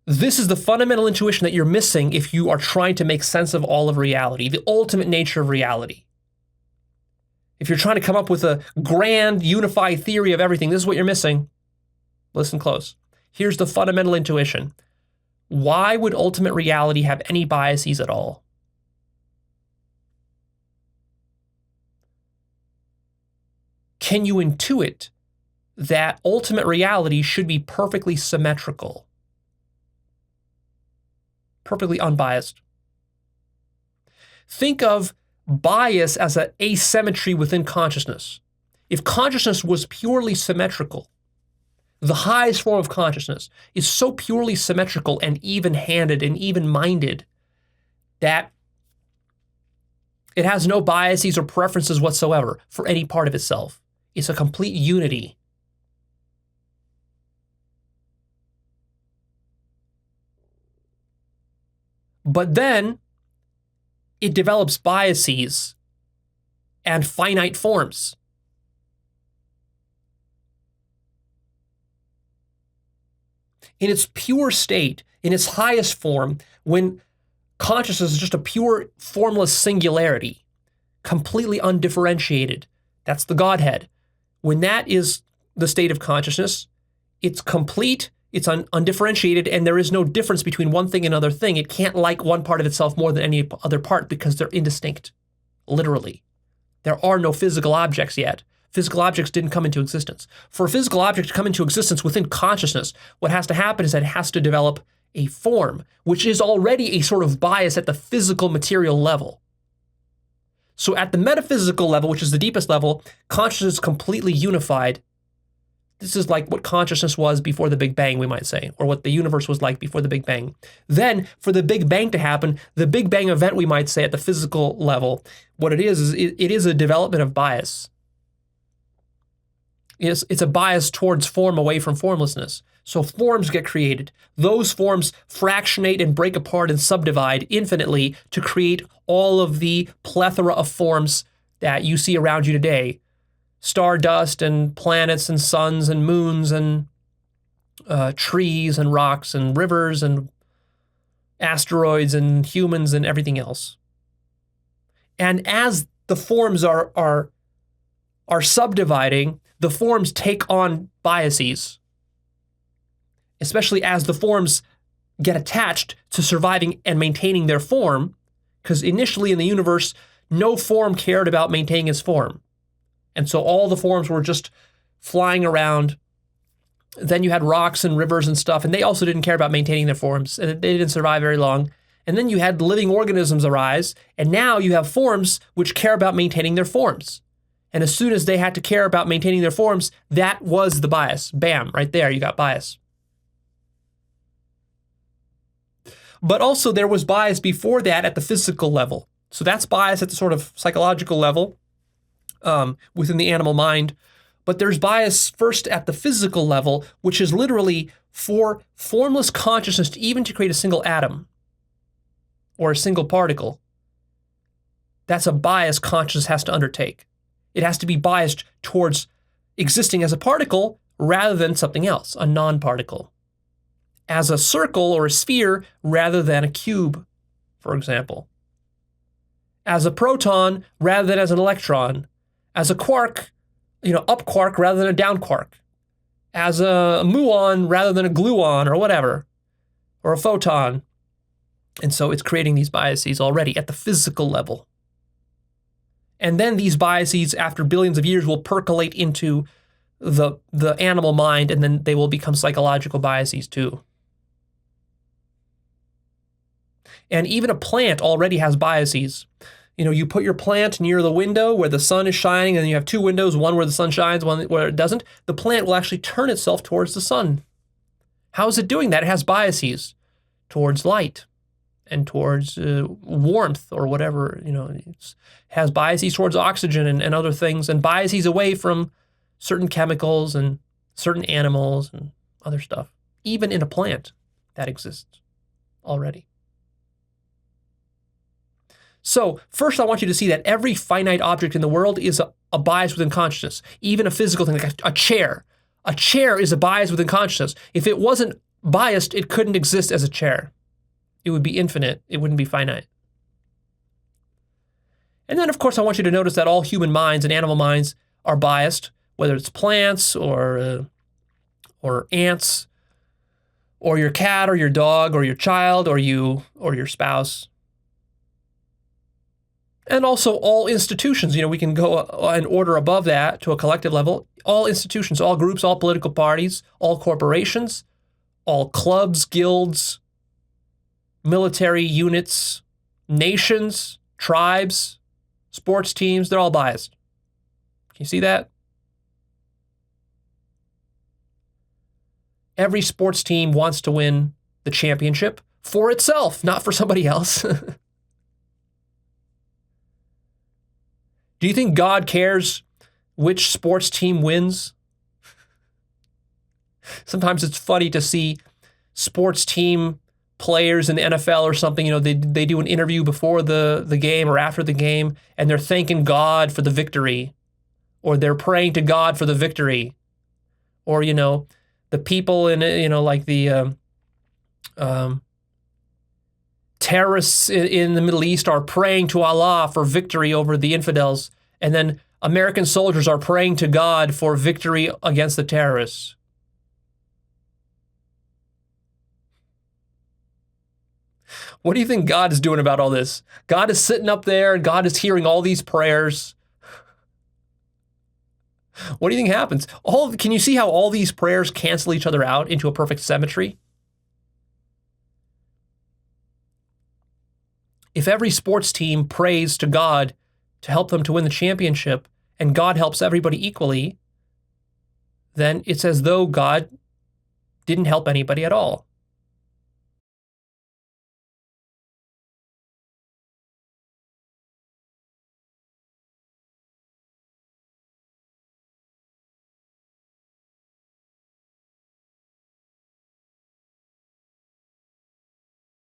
This is the fundamental intuition that you're missing if you are trying to make sense of all of reality, the ultimate nature of reality. If you're trying to come up with a grand, unified theory of everything, this is what you're missing. Listen close. Here's the fundamental intuition. Why would ultimate reality have any biases at all? Can you intuit that ultimate reality should be perfectly symmetrical? Perfectly unbiased. Think of bias as an asymmetry within consciousness. If consciousness was purely symmetrical, the highest form of consciousness is so purely symmetrical and even-handed and even-minded that it has no biases or preferences whatsoever for any part of itself. It's a complete unity. But then it develops biases and finite forms. In its pure state, in its highest form, when consciousness is just a pure formless singularity, completely undifferentiated, that's the Godhead. When that is the state of consciousness, it's complete, it's undifferentiated, and there is no difference between one thing and another thing. It can't like one part of itself more than any other part because they're indistinct, literally. There are no physical objects yet. Physical objects didn't come into existence. For a physical object to come into existence within consciousness, what has to happen is that it has to develop a form, which is already a sort of bias at the physical material level. So at the metaphysical level, which is the deepest level, consciousness is completely unified. This is like what consciousness was before the Big Bang, we might say, or what the universe was like before the Big Bang. Then, for the Big Bang to happen, the Big Bang event, we might say, at the physical level, what it is it is a development of bias. It's a bias towards form away from formlessness. So forms get created. Those forms fractionate and break apart and subdivide infinitely to create all of the plethora of forms that you see around you today. Stardust and planets and suns and moons and trees and rocks and rivers and asteroids and humans and everything else. And as the forms are subdividing, the forms take on biases, especially as the forms get attached to surviving and maintaining their form, because initially in the universe, no form cared about maintaining its form. And so all the forms were just flying around. Then you had rocks and rivers and stuff, and they also didn't care about maintaining their forms, and they didn't survive very long. And then you had living organisms arise, and now you have forms which care about maintaining their forms. And as soon as they had to care about maintaining their forms, that was the bias. Bam, right there, you got bias. But also there was bias before that at the physical level. So that's bias at the sort of psychological level within the animal mind. But there's bias first at the physical level, which is literally for formless consciousness to even to create a single atom or a single particle. That's a bias consciousness has to undertake. It has to be biased towards existing as a particle rather than something else, a non-particle. As a circle or a sphere rather than a cube, for example. As a proton rather than as an electron. As a quark, up quark rather than a down quark. As a muon rather than a gluon or whatever. Or a photon. And so it's creating these biases already at the physical level. And then these biases, after billions of years, will percolate into the animal mind, and then they will become psychological biases too. And even a plant already has biases. You put your plant near the window where the sun is shining, and you have two windows, one where the sun shines, one where it doesn't. The plant will actually turn itself towards the sun. How is it doing that? It has biases towards light and towards warmth or whatever. It has biases towards oxygen and other things, and biases away from certain chemicals and certain animals and other stuff. Even in a plant, that exists already. So first I want you to see that every finite object in the world is a bias within consciousness. Even a physical thing like a chair. A chair is a bias within consciousness. If it wasn't biased, it couldn't exist as a chair. It would be infinite. It wouldn't be finite. And then, of course, I want you to notice that all human minds and animal minds are biased, whether it's plants or ants or your cat or your dog or your child or you or your spouse. And also all institutions. We can go an order above that to a collective level. All institutions, all groups, all political parties, all corporations, all clubs, guilds, military units, nations, tribes, sports teams, they're all biased. Can you see that? Every sports team wants to win the championship for itself, not for somebody else. Do you think God cares which sports team wins? Sometimes it's funny to see sports team players in the NFL or something, they do an interview before the game or after the game, and they're thanking God for the victory, or they're praying to God for the victory, or, the people in, like the terrorists in the Middle East are praying to Allah for victory over the infidels, and then American soldiers are praying to God for victory against the terrorists. What do you think God is doing about all this? God is sitting up there, and God is hearing all these prayers. What do you think happens? Can you see how all these prayers cancel each other out into a perfect symmetry? If every sports team prays to God to help them to win the championship, and God helps everybody equally, then it's as though God didn't help anybody at all.